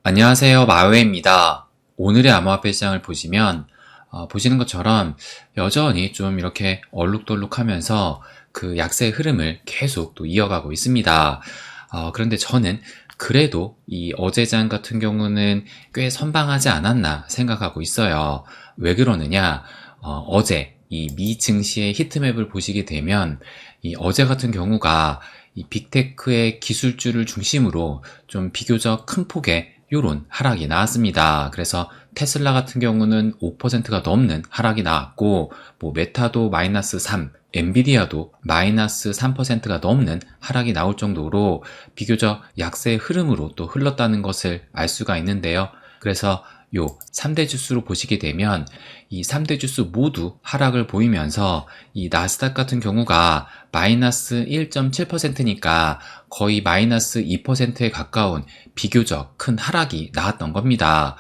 안녕하세요. 마웨입니다. 오늘의 암호화폐 시장을 보시면 보시는 것처럼 여전히 좀 이렇게 얼룩덜룩하면서 그 약세의 흐름을 계속 또 이어가고 있습니다. 그런데 저는 그래도 이 어제장 같은 경우는 꽤 선방하지 않았나 생각하고 있어요. 왜 그러느냐? 어제 이 미 증시의 히트맵을 보시게 되면 이 어제 같은 경우가 이 빅테크의 기술주를 중심으로 좀 비교적 큰 폭의 요런 하락이 나왔습니다. 그래서 테슬라 같은 경우는 5%가 넘는 하락이 나왔고, 뭐 메타도 마이너스 3, 엔비디아도 마이너스 3%가 넘는 하락이 나올 정도로 비교적 약세의 흐름으로 또 흘렀다는 것을 알 수가 있는데요. 그래서 요 3대 주수로 보시게 되면 이 3대 주수 모두 하락을 보이면서 이 나스닥 같은 경우가 마이너스 1.7%니까 거의 마이너스 2%에 가까운 비교적 큰 하락이 나왔던 겁니다.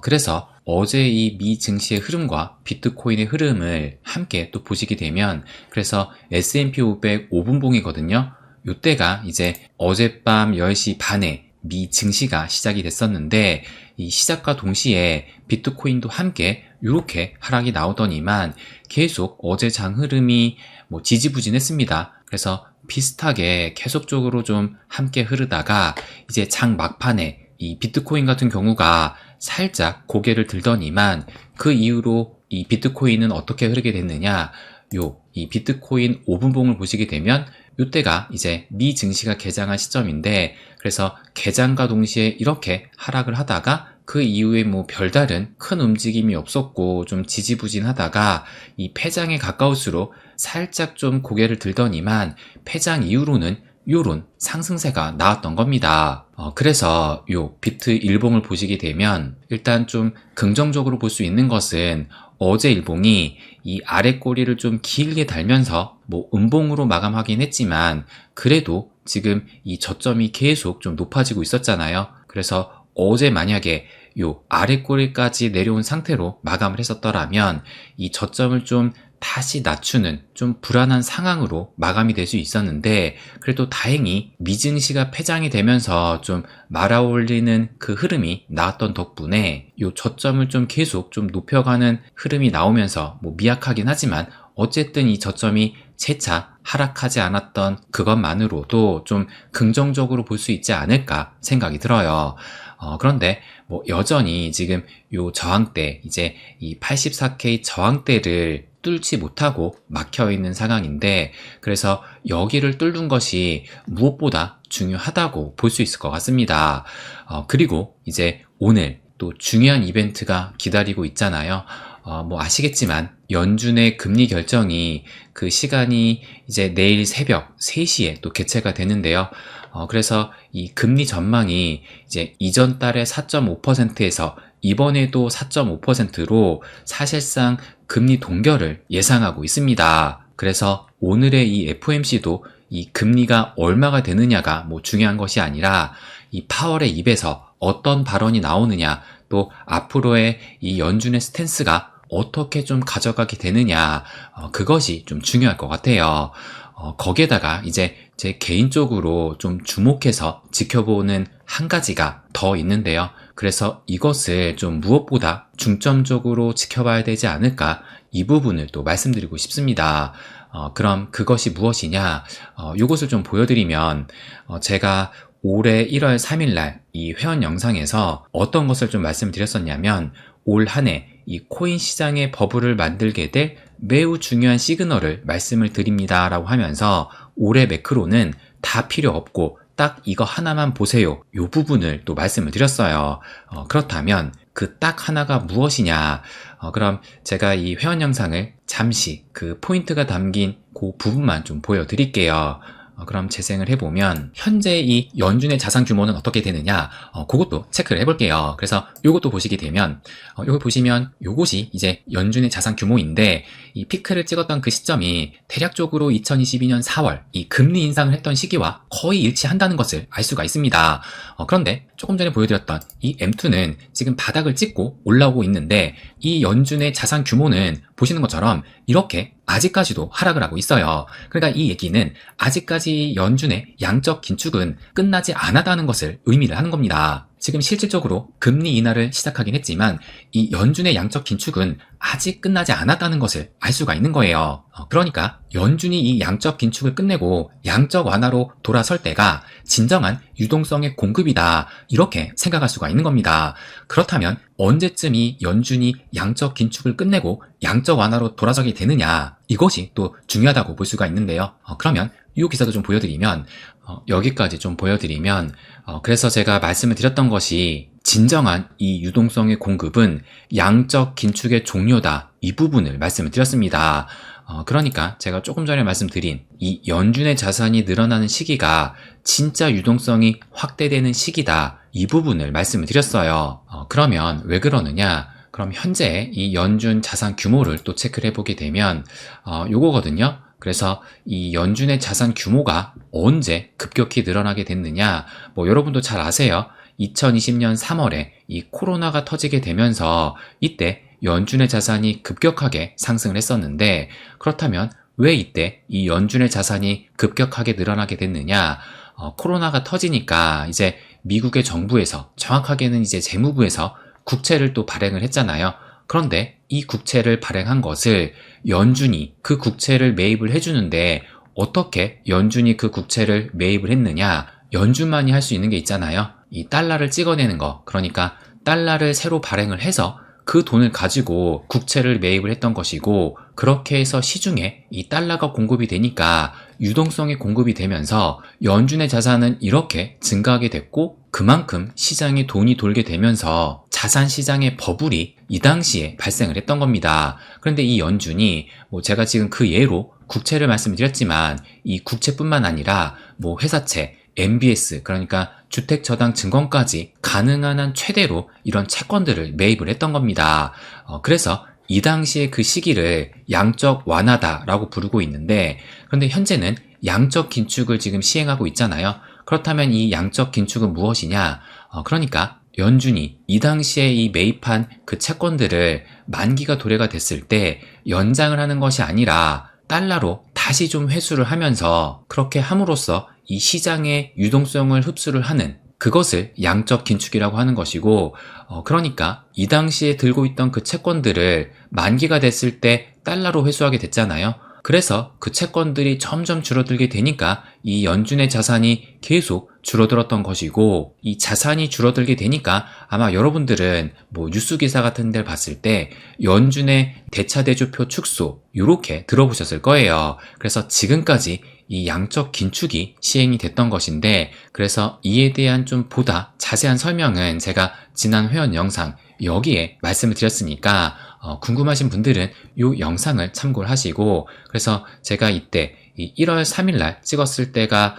그래서 어제 이 미 증시의 흐름과 비트코인의 흐름을 함께 또 보시게 되면 그래서 S&P 500 5분봉이거든요. 이때가 이제 어젯밤 10시 반에 미 증시가 시작이 됐었는데 이 시작과 동시에 비트코인도 함께 이렇게 하락이 나오더니만 계속 어제 장 흐름이 뭐 지지부진했습니다. 그래서 비슷하게 계속적으로 좀 함께 흐르다가 이제 장 막판에 이 비트코인 같은 경우가 살짝 고개를 들더니만 그 이후로 이 비트코인은 어떻게 흐르게 됐느냐? 이 비트코인 5분봉을 보시게 되면 이때가 이제 미 증시가 개장한 시점인데 그래서 개장과 동시에 이렇게 하락을 하다가 그 이후에 뭐 별다른 큰 움직임이 없었고 좀 지지부진하다가 이 폐장에 가까울수록 살짝 좀 고개를 들더니만 폐장 이후로는 요런 상승세가 나왔던 겁니다. 그래서 요 비트 일봉을 보시게 되면 일단 좀 긍정적으로 볼 수 있는 것은 어제 일봉이 이 아래 꼬리를 좀 길게 달면서 뭐 음봉으로 마감하긴 했지만 그래도 지금 이 저점이 계속 좀 높아지고 있었잖아요. 그래서 어제 만약에 요 아래 꼬리까지 내려온 상태로 마감을 했었더라면 이 저점을 좀 다시 낮추는 좀 불안한 상황으로 마감이 될 수 있었는데 그래도 다행히 미증시가 폐장이 되면서 좀 말아올리는 그 흐름이 나왔던 덕분에 요 저점을 좀 계속 좀 높여가는 흐름이 나오면서 뭐 미약하긴 하지만 어쨌든 이 저점이 재차 하락하지 않았던 그것만으로도 좀 긍정적으로 볼 수 있지 않을까 생각이 들어요. 그런데 뭐 여전히 지금 요 저항대 이제 이 84K 저항대를 뚫지 못하고 막혀 있는 상황인데 그래서 여기를 뚫는 것이 무엇보다 중요하다고 볼 수 있을 것 같습니다. 그리고 이제 오늘 또 중요한 이벤트가 기다리고 있잖아요. 뭐 아시겠지만 연준의 금리 결정이 그 시간이 이제 내일 새벽 3시에 또 개최가 되는데요. 그래서 이 금리 전망이 이제 이전 달에 4.5%에서 이번에도 4.5%로 사실상 금리 동결을 예상하고 있습니다. 그래서 오늘의 이 FOMC도 이 금리가 얼마가 되느냐가 뭐 중요한 것이 아니라 이 파월의 입에서 어떤 발언이 나오느냐 또 앞으로의 이 연준의 스탠스가 어떻게 좀 가져가게 되느냐 그것이 좀 중요할 것 같아요. 거기에다가 이제 제 개인적으로 좀 주목해서 지켜보는 한 가지가 더 있는데요. 그래서 이것을 좀 무엇보다 중점적으로 지켜봐야 되지 않을까 이 부분을 또 말씀드리고 싶습니다. 그럼 그것이 무엇이냐? 이것을 좀 보여드리면 제가 올해 1월 3일날 이 회원 영상에서 어떤 것을 좀 말씀드렸었냐면 올 한 해 이 코인 시장의 버블을 만들게 될 매우 중요한 시그널을 말씀을 드립니다 라고 하면서 올해 매크로는 다 필요 없고 딱 이거 하나만 보세요 이 부분을 또 말씀을 드렸어요. 그렇다면 그 딱 하나가 무엇이냐 그럼 제가 이 회원 영상을 잠시 그 포인트가 담긴 그 부분만 좀 보여드릴게요. 그럼 재생을 해보면 현재 이 연준의 자산 규모는 어떻게 되느냐 그것도 체크를 해볼게요. 그래서 요것도 보시게 되면 요걸 보시면 요것이 이제 연준의 자산 규모인데 이 피크를 찍었던 그 시점이 대략적으로 2022년 4월 이 금리 인상을 했던 시기와 거의 일치한다는 것을 알 수가 있습니다. 그런데 조금 전에 보여드렸던 이 M2는 지금 바닥을 찍고 올라오고 있는데 이 연준의 자산 규모는 보시는 것처럼 이렇게 아직까지도 하락을 하고 있어요. 그러니까 이 얘기는 아직까지 연준의 양적 긴축은 끝나지 않았다는 것을 의미를 하는 겁니다. 지금 실질적으로 금리 인하를 시작하긴 했지만 이 연준의 양적 긴축은 아직 끝나지 않았다는 것을 알 수가 있는 거예요. 그러니까 연준이 이 양적 긴축을 끝내고 양적 완화로 돌아설 때가 진정한 유동성의 공급이다, 이렇게 생각할 수가 있는 겁니다. 그렇다면 언제쯤 이 연준이 양적 긴축을 끝내고 양적 완화로 돌아서게 되느냐, 이것이 또 중요하다고 볼 수가 있는데요. 그러면 이 기사도 좀 보여드리면, 여기까지 좀 보여드리면, 그래서 제가 말씀을 드렸던 것이 진정한 이 유동성의 공급은 양적 긴축의 종료다, 이 부분을 말씀을 드렸습니다. 그러니까 제가 조금 전에 말씀드린 이 연준의 자산이 늘어나는 시기가 진짜 유동성이 확대되는 시기다, 이 부분을 말씀을 드렸어요. 그러면 왜 그러느냐? 그럼 현재 이 연준 자산 규모를 또 체크를 해보게 되면 요거거든요. 그래서 이 연준의 자산 규모가 언제 급격히 늘어나게 됐느냐, 여러분도 잘 아세요. 2020년 3월에 이 코로나가 터지게 되면서 이때 연준의 자산이 급격하게 상승을 했었는데, 그렇다면 왜 이때 이 연준의 자산이 급격하게 늘어나게 됐느냐? 코로나가 터지니까 이제 미국의 정부에서, 정확하게는 이제 재무부에서 국채를 또 발행을 했잖아요. 그런데 이 국채를 발행한 것을 연준이 그 국채를 매입을 해주는데, 어떻게 연준이 그 국채를 매입을 했느냐? 연준만이 할 수 있는 게 있잖아요. 이 달러를 찍어내는 거. 그러니까 달러를 새로 발행을 해서 그 돈을 가지고 국채를 매입을 했던 것이고, 그렇게 해서 시중에 이 달러가 공급이 되니까 유동성이 공급이 되면서 연준의 자산은 이렇게 증가하게 됐고, 그만큼 시장에 돈이 돌게 되면서 자산 시장의 버블이 이 당시에 발생을 했던 겁니다. 그런데 이 연준이 제가 지금 그 예로 국채를 말씀드렸지만, 이 국채뿐만 아니라 회사채, MBS, 그러니까 주택저당증권까지 가능한 한 최대로 이런 채권들을 매입을 했던 겁니다. 그래서 이 당시에 그 시기를 양적 완화다라고 부르고 있는데, 그런데 현재는 양적 긴축을 지금 시행하고 있잖아요. 그렇다면 이 양적 긴축은 무엇이냐? 그러니까 연준이 이 당시에 이 매입한 그 채권들을 만기가 도래가 됐을 때 연장을 하는 것이 아니라 달러로 다시 좀 회수를 하면서, 그렇게 함으로써 이 시장의 유동성을 흡수를 하는, 그것을 양적 긴축이라고 하는 것이고, 그러니까 이 당시에 들고 있던 그 채권들을 만기가 됐을 때 달러로 회수하게 됐잖아요. 그래서 그 채권들이 점점 줄어들게 되니까 이 연준의 자산이 계속 줄어들었던 것이고, 이 자산이 줄어들게 되니까 아마 여러분들은 뉴스 기사 같은 데를 봤을 때 연준의 대차대조표 축소, 요렇게 들어보셨을 거예요. 그래서 지금까지 이 양적 긴축이 시행이 됐던 것인데, 그래서 이에 대한 좀 보다 자세한 설명은 제가 지난 회원 영상 여기에 말씀을 드렸으니까 궁금하신 분들은 이 영상을 참고를 하시고, 그래서 제가 이때 이 1월 3일날 찍었을 때가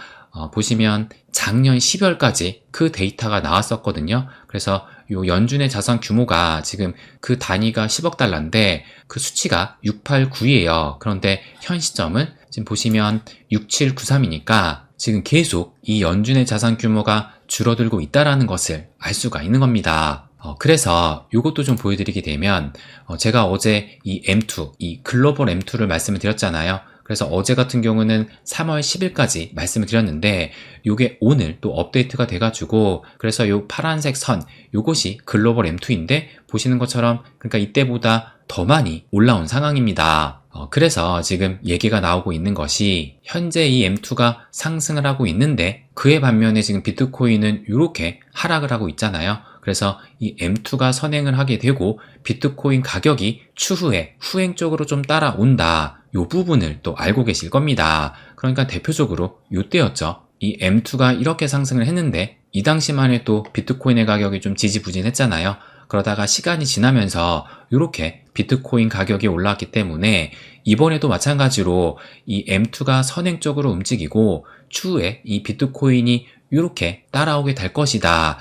보시면 작년 12월까지 그 데이터가 나왔었거든요. 그래서 요 연준의 자산 규모가 지금 그 단위가 10억 달러인데 그 수치가 689이에요. 그런데 현 시점은 지금 보시면 6793이니까 지금 계속 이 연준의 자산 규모가 줄어들고 있다라는 것을 알 수가 있는 겁니다. 그래서 이것도 좀 보여드리게 되면, 제가 어제 이 M2, 이 글로벌 M2를 말씀을 드렸잖아요. 그래서 어제 같은 경우는 3월 10일까지 말씀을 드렸는데, 요게 오늘 또 업데이트가 돼가지고, 그래서 요 파란색 선, 요것이 글로벌 M2인데, 보시는 것처럼, 그러니까 이때보다 더 많이 올라온 상황입니다. 그래서 지금 얘기가 나오고 있는 것이, 현재 이 M2가 상승을 하고 있는데, 그에 반면에 지금 비트코인은 이렇게 하락을 하고 있잖아요. 그래서 이 M2가 선행을 하게 되고 비트코인 가격이 추후에 후행적으로 좀 따라온다, 이 부분을 또 알고 계실 겁니다. 그러니까 대표적으로 이때였죠. 이 M2가 이렇게 상승을 했는데 이 당시만 해도 비트코인의 가격이 좀 지지부진했잖아요. 그러다가 시간이 지나면서 이렇게 비트코인 가격이 올라왔기 때문에 이번에도 마찬가지로 이 M2가 선행적으로 움직이고 추후에 이 비트코인이 이렇게 따라오게 될 것이다.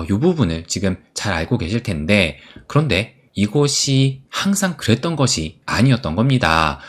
이 부분을 지금 잘 알고 계실 텐데, 그런데 이것이 항상 그랬던 것이 아니었던 겁니다.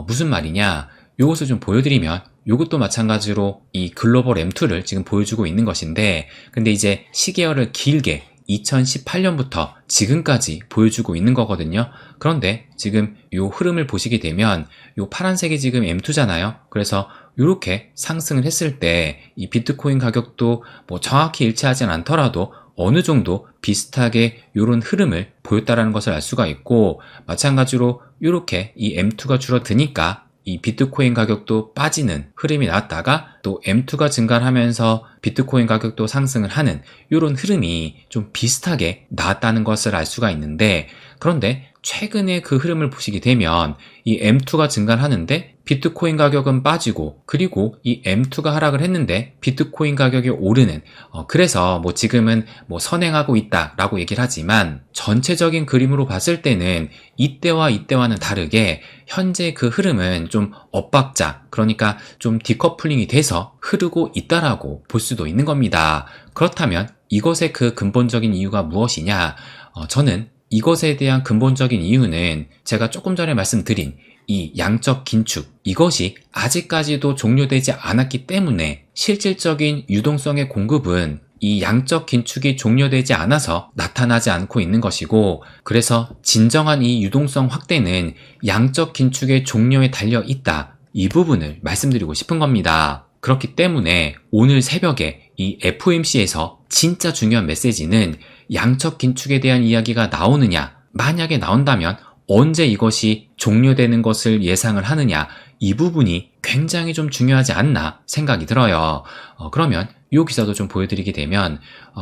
무슨 말이냐? 이것을 좀 보여드리면, 이것도 마찬가지로 이 글로벌 M2를 지금 보여주고 있는 것인데, 근데 이제 시계열을 길게 2018년부터 지금까지 보여주고 있는 거거든요. 그런데 지금 이 흐름을 보시게 되면 이 파란색이 지금 M2잖아요. 그래서 이렇게 상승을 했을 때 이 비트코인 가격도 정확히 일치하진 않더라도 어느 정도 비슷하게 이런 흐름을 보였다라는 것을 알 수가 있고, 마찬가지로 이렇게 이 M2가 줄어드니까 이 비트코인 가격도 빠지는 흐름이 나왔다가 또 M2가 증가를 하면서 비트코인 가격도 상승을 하는 이런 흐름이 좀 비슷하게 나왔다는 것을 알 수가 있는데, 그런데 최근에 그 흐름을 보시게 되면 이 M2가 증가를 하는데 비트코인 가격은 빠지고, 그리고 이 M2가 하락을 했는데 비트코인 가격이 오르는, 그래서 뭐 지금은 뭐 선행하고 있다라고 얘기를 하지만, 전체적인 그림으로 봤을 때는 이때와 이때와는 다르게 현재 그 흐름은 좀 엇박자, 그러니까 좀 디커플링이 돼서 흐르고 있다라고 볼 수도 있는 겁니다. 그렇다면 이것의 그 근본적인 이유가 무엇이냐? 저는 이것에 대한 근본적인 이유는 제가 조금 전에 말씀드린 이 양적 긴축, 이것이 아직까지도 종료되지 않았기 때문에 실질적인 유동성의 공급은 이 양적 긴축이 종료되지 않아서 나타나지 않고 있는 것이고, 그래서 진정한 이 유동성 확대는 양적 긴축의 종료에 달려 있다, 이 부분을 말씀드리고 싶은 겁니다. 그렇기 때문에 오늘 새벽에 이 FOMC에서 진짜 중요한 메시지는 양적 긴축에 대한 이야기가 나오느냐, 만약에 나온다면 언제 이것이 종료되는 것을 예상을 하느냐, 이 부분이 굉장히 좀 중요하지 않나 생각이 들어요. 그러면 이 기사도 좀 보여드리게 되면,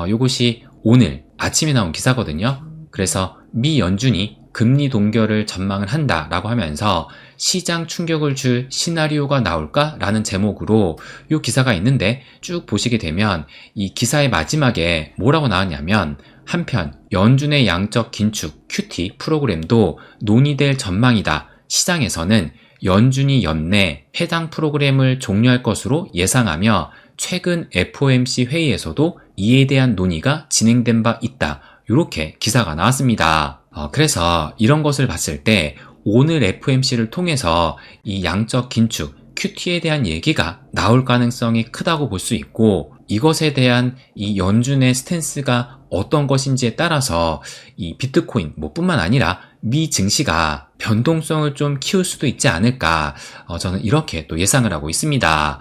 이것이 오늘 아침에 나온 기사거든요. 그래서 미 연준이 금리 동결을 전망을 한다라고 하면서 시장 충격을 줄 시나리오가 나올까라는 제목으로 이 기사가 있는데, 쭉 보시게 되면 이 기사의 마지막에 뭐라고 나왔냐면, 한편 연준의 양적 긴축 QT 프로그램도 논의될 전망이다. 시장에서는 연준이 연내 해당 프로그램을 종료할 것으로 예상하며 최근 FOMC 회의에서도 이에 대한 논의가 진행된 바 있다. 이렇게 기사가 나왔습니다. 그래서 이런 것을 봤을 때 오늘 FOMC를 통해서 이 양적 긴축 QT에 대한 얘기가 나올 가능성이 크다고 볼 수 있고, 이것에 대한 이 연준의 스탠스가 어떤 것인지에 따라서 이 비트코인 뿐만 아니라 미 증시가 변동성을 좀 키울 수도 있지 않을까, 저는 이렇게 또 예상을 하고 있습니다.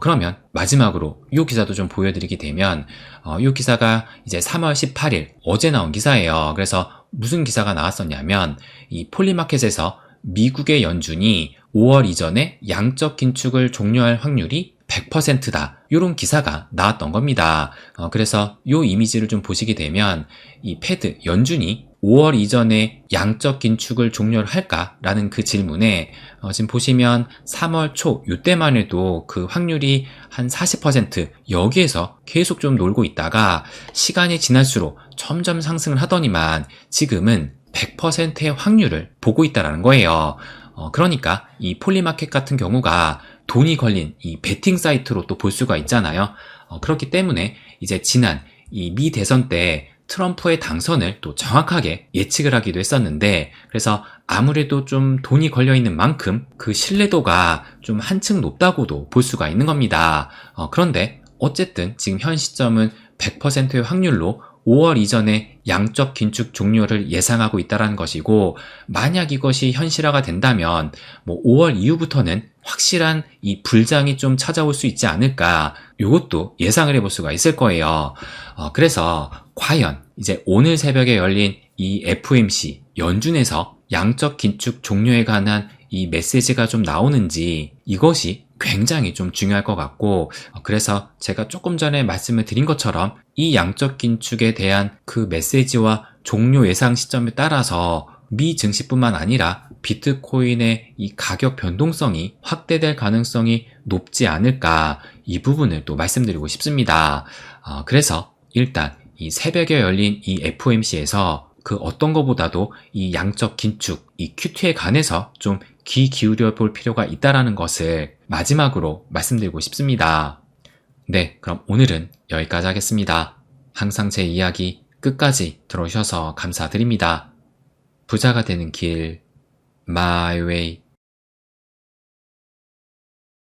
그러면 마지막으로 이 기사도 좀 보여드리게 되면, 이 기사가 이제 3월 18일 어제 나온 기사예요. 그래서 무슨 기사가 나왔었냐면, 이 폴리마켓에서 미국의 연준이 5월 이전에 양적 긴축을 종료할 확률이 100%다. 이런 기사가 나왔던 겁니다. 그래서 이 이미지를 좀 보시게 되면 이 패드, 연준이 5월 이전에 양적 긴축을 종료를 할까라는 그 질문에 지금 보시면 3월 초 이때만 해도 그 확률이 한 40% 여기에서 계속 좀 놀고 있다가 시간이 지날수록 점점 상승을 하더니만 지금은 100%의 확률을 보고 있다는 거예요. 그러니까 이 폴리마켓 같은 경우가 돈이 걸린 이 베팅 사이트로 또 볼 수가 있잖아요. 그렇기 때문에 이제 지난 이 미 대선 때 트럼프의 당선을 또 정확하게 예측을 하기도 했었는데, 그래서 아무래도 좀 돈이 걸려 있는 만큼 그 신뢰도가 좀 한층 높다고도 볼 수가 있는 겁니다. 그런데 어쨌든 지금 현 시점은 100%의 확률로 5월 이전에 양적 긴축 종료를 예상하고 있다는 것이고, 만약 이것이 현실화가 된다면 5월 이후부터는 확실한 이 불장이 좀 찾아올 수 있지 않을까, 이것도 예상을 해볼 수가 있을 거예요. 그래서 과연 이제 오늘 새벽에 열린 이 FOMC 연준에서 양적 긴축 종료에 관한 이 메시지가 좀 나오는지, 이것이 굉장히 좀 중요할 것 같고, 그래서 제가 조금 전에 말씀을 드린 것처럼 이 양적 긴축에 대한 그 메시지와 종료 예상 시점에 따라서 미 증시뿐만 아니라 비트코인의 이 가격 변동성이 확대될 가능성이 높지 않을까, 이 부분을 또 말씀드리고 싶습니다. 그래서 일단 이 새벽에 열린 이 FOMC에서 그 어떤 것보다도 이 양적 긴축, 이 QT에 관해서 좀 귀 기울여 볼 필요가 있다는 것을 마지막으로 말씀드리고 싶습니다. 네, 그럼 오늘은 여기까지 하겠습니다. 항상 제 이야기 끝까지 들어주셔서 감사드립니다. 부자가 되는 길, My Way.